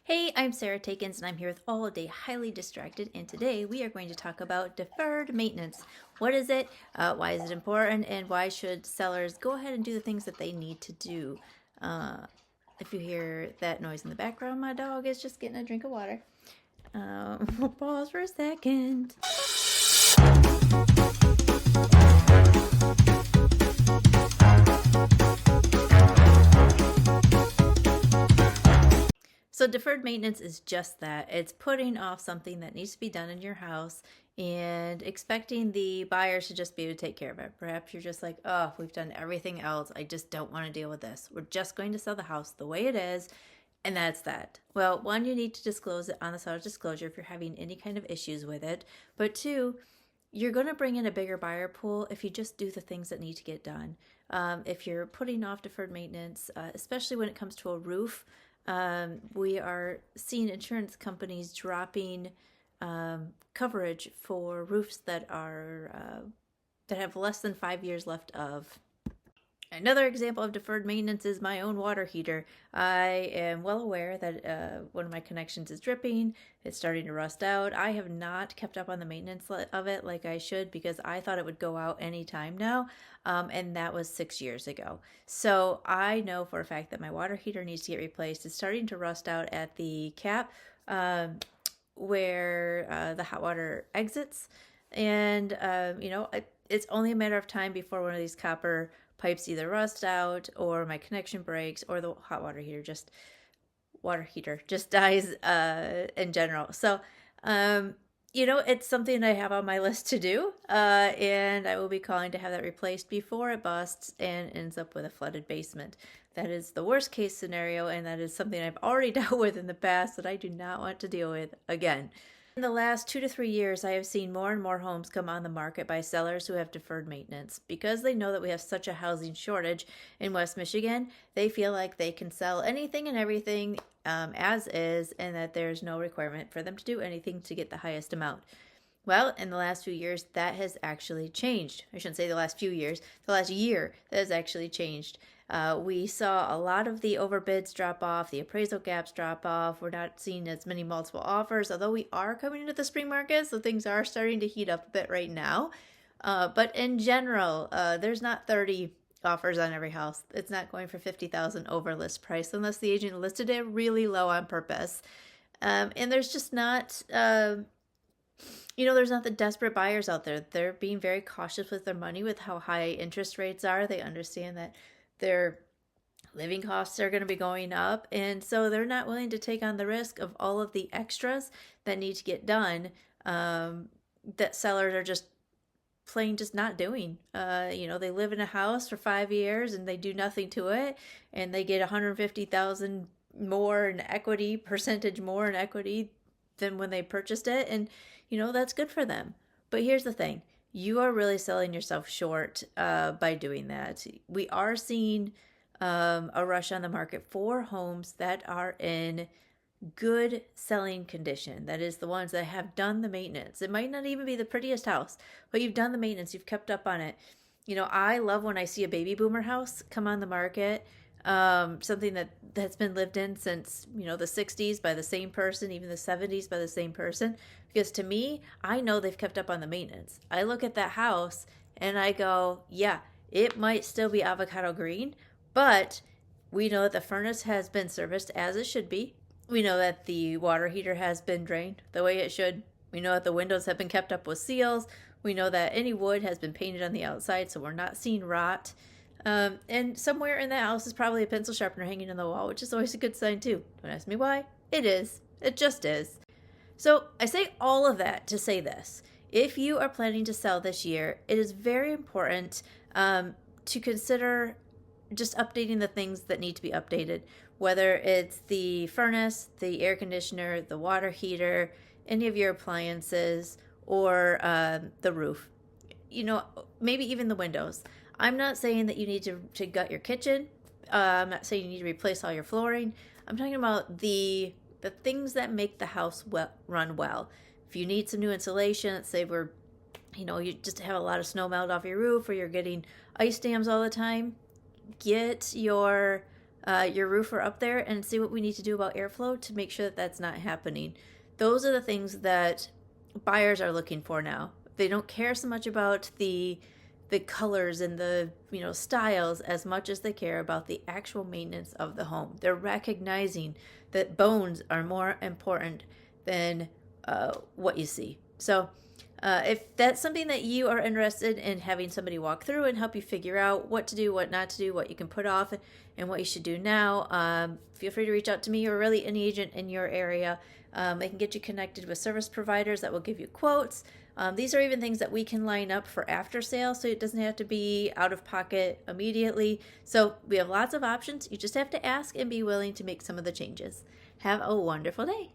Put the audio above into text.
Hey, I'm Sarah Takens, and I'm here with All Day Highly Distracted, and today we are going to talk about deferred maintenance. What is it? Why is it important? And why should sellers go ahead and do the things that they need to do? Uh, if you hear that noise in the background, my dog is just getting a drink of water. We'll pause for a second. So deferred maintenance is just that. It's putting off something that needs to be done in your house and expecting the buyers to just be able to take care of it. Perhaps you're just like, oh, we've done everything else. I just don't want to deal with this. We're just going to sell the house the way it is, and that's that. Well, one, you need to disclose it on the seller's disclosure if you're having any kind of issues with it. But two, you're going to bring in a bigger buyer pool if you just do the things that need to get done. If you're putting off deferred maintenance, especially when it comes to a roof, we are seeing insurance companies dropping coverage for roofs that are that have less than 5 years left of. Another example of deferred maintenance is my own water heater. I am well aware that one of my connections is dripping. It's starting to rust out. I have not kept up on the maintenance of it like I should because I thought it would go out any time now, and that was 6 years ago. So I know for a fact that my water heater needs to get replaced. It's starting to rust out at the cap where the hot water exits, and it's only a matter of time before one of these copper pipes either rust out or my connection breaks or the hot water heater just dies in general. So it's something I have on my list to do, and I will be calling to have that replaced before it busts and ends up with a flooded basement. That is the worst case scenario, and that is something I've already dealt with in the past that I do not want to deal with again. In the last 2 to 3 years, I have seen more and more homes come on the market by sellers who have deferred maintenance. Because they know that we have such a housing shortage in West Michigan, they feel like they can sell anything and everything as is, and that there's no requirement for them to do anything to get the highest amount. Well, in the last few years, that has actually changed. I shouldn't say the last few years, the last year, that has actually changed. We saw a lot of the overbids drop off, the appraisal gaps drop off. We're not seeing as many multiple offers, although we are coming into the spring market, so things are starting to heat up a bit right now. But in general, there's not 30 offers on every house. It's not going for $50,000 over list price unless the agent listed it really low on purpose. And there's just not... there's not the desperate buyers out there. They're being very cautious with their money with how high interest rates are. They understand that their living costs are going to be going up, and so they're not willing to take on the risk of all of the extras that need to get done that sellers are just plain just not doing. They live in a house for 5 years and they do nothing to it, and they get $150,000 more in equity, percentage more in equity than when they purchased it, and that's good for them. But here's the thing. You are really selling yourself short by doing that. We are seeing a rush on the market for homes that are in good selling condition. That is the ones that have done the maintenance. It might not even be the prettiest house, but you've done the maintenance. You've kept up on it. I love when I see a baby boomer house come on the market. Something that's been lived in since the 60s by the same person, even the 70s by the same person, because to me, I know they've kept up on the maintenance. I look at that house and I go, yeah, it might still be avocado green, but we know that the furnace has been serviced as it should be. We know that the water heater has been drained the way it should. We know that the windows have been kept up with seals. We know that any wood has been painted on the outside, so we're not seeing rot. And somewhere in that house is probably a pencil sharpener hanging on the wall, which is always a good sign too. Don't ask me why. It is. It just is. So I say all of that to say this. If you are planning to sell this year, it is very important to consider just updating the things that need to be updated, whether it's the furnace, the air conditioner, the water heater, any of your appliances, or the roof. Maybe even the windows. I'm not saying that you need to gut your kitchen. I'm not saying you need to replace all your flooring. I'm talking about the things that make the house run well. If you need some new insulation, let's say you just have a lot of snow melt off your roof, or you're getting ice dams all the time, get your your roofer up there and see what we need to do about airflow to make sure that that's not happening. Those are the things that buyers are looking for now. They don't care so much about the colors and the styles as much as they care about the actual maintenance of the home. They're recognizing that bones are more important than what you see. So if that's something that you are interested in having somebody walk through and help you figure out what to do, what not to do, what you can put off, and what you should do now, feel free to reach out to me or really any agent in your area. They can get you connected with service providers that will give you quotes. These are even things that we can line up for after sale, so it doesn't have to be out of pocket immediately. So we have lots of options. You just have to ask and be willing to make some of the changes. Have a wonderful day.